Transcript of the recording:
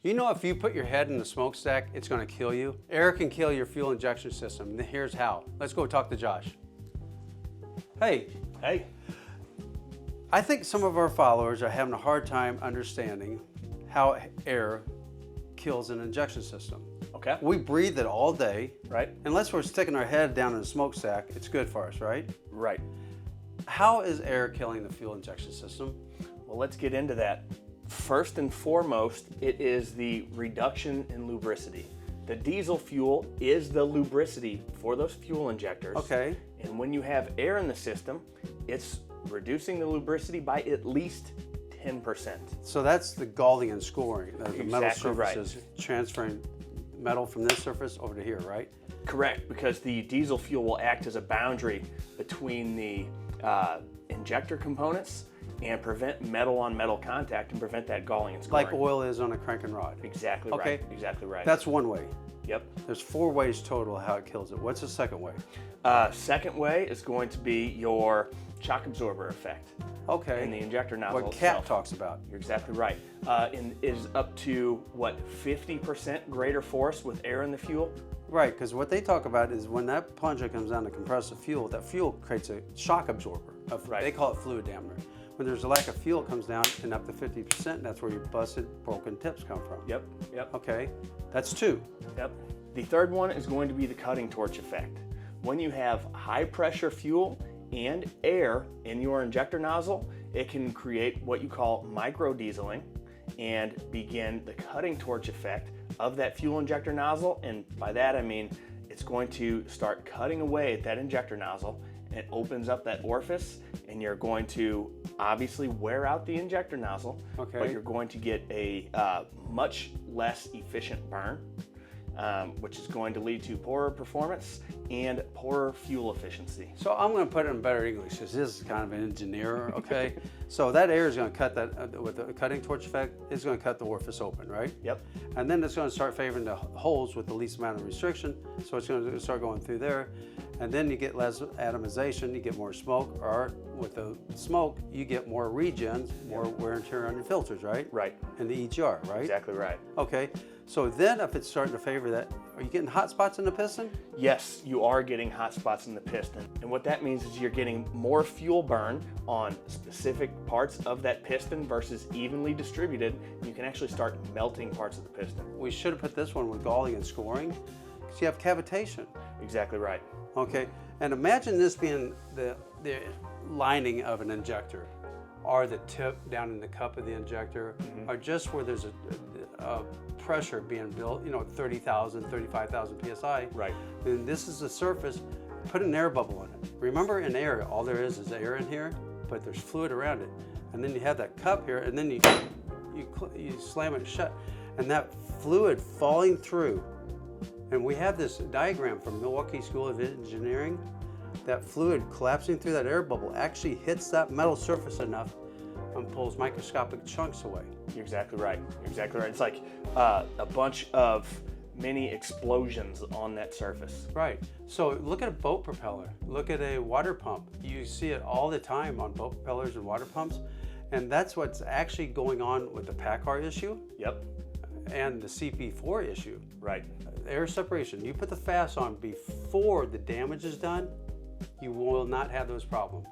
You know, if you put your head in the smokestack, it's going to kill you. Air can kill your fuel injection system. Here's how. Let's go talk to Josh. Hey. Hey. I think some of our followers are having a hard time understanding how air kills an injection system. Okay. We breathe it all day. Right. Unless we're sticking our head down in a smokestack, it's good for us, right? Right. How is air killing the fuel injection system? Well, let's get into that. First and foremost, it is the reduction in lubricity. The diesel fuel is the lubricity for those fuel injectors. Okay. And when you have air in the system, it's reducing the lubricity by at least 10%. So that's the galling and scoring. The metal Exactly right. surfaces transferring metal from this surface over to here, right? Correct, because the diesel fuel will act as a boundary between the injector components and prevent metal on metal contact and prevent that galling and scoring. Like oil is on a cranking rod. Exactly Okay. right. Exactly right. That's one way. Yep. There's 4 ways total how it kills it. What's the second way? Second way is going to be your shock absorber effect. Okay. In the injector nozzle What Cat itself. talks about. You're exactly right. And is up to what, 50% greater force with air in the fuel? Right, because what they talk about is when that plunger comes down to compress the fuel, that fuel creates a shock absorber. Right. They call it fluid dampener. When there's a lack of fuel, it comes down and up to 50%. That's where your busted, broken tips come from. Yep. Yep. Okay, that's 2. Yep. The third one is going to be the cutting torch effect. When you have high pressure fuel and air in your injector nozzle, it can create what you call micro dieseling and begin the cutting torch effect of that fuel injector nozzle. And by that I mean it's going to start cutting away at that injector nozzle. It opens up that orifice and you're going to obviously wear out the injector nozzle, Okay. but you're going to get a much less efficient burn, which is going to lead to poorer performance and poorer fuel efficiency. So I'm going to put it in better English because this is kind of an engineer, okay? So that air is going to cut that, with the cutting torch effect, it's going to cut the orifice open, right? Yep. And then it's going to start favoring the holes with the least amount of restriction. So it's going to start going through there. And then you get less atomization, you get more smoke, or with the smoke, you get more regens, more wear and tear on your filters, right? Right. And the EGR, right? Exactly right. Okay. So then if it's starting to favor that, are you getting hot spots in the piston? Yes, you are getting hot spots in the piston. And what that means is you're getting more fuel burn on specific parts of that piston versus evenly distributed. You can actually start melting parts of the piston. We should have put this one with galling and scoring because you have cavitation. Exactly right. Okay, and imagine this being the lining of an injector, or the tip down in the cup of the injector, or just where there's a pressure being built, you know, 30,000, 35,000 psi. Right. And this is the surface. Put an air bubble in it. Remember, in air, all there is air in here, but there's fluid around it. And then you have that cup here, and then you slam it shut, and that fluid falling through. And we have this diagram from Milwaukee School of Engineering. That fluid collapsing through that air bubble actually hits that metal surface enough and pulls microscopic chunks away. You're exactly right. You're exactly right. It's like a bunch of mini explosions on that surface. Right. So look at a boat propeller. Look at a water pump. You see it all the time on boat propellers and water pumps. And that's what's actually going on with the PACCAR issue. Yep. And the CP4 issue. Right. Air separation. You put the FASS on before the damage is done, you will not have those problems.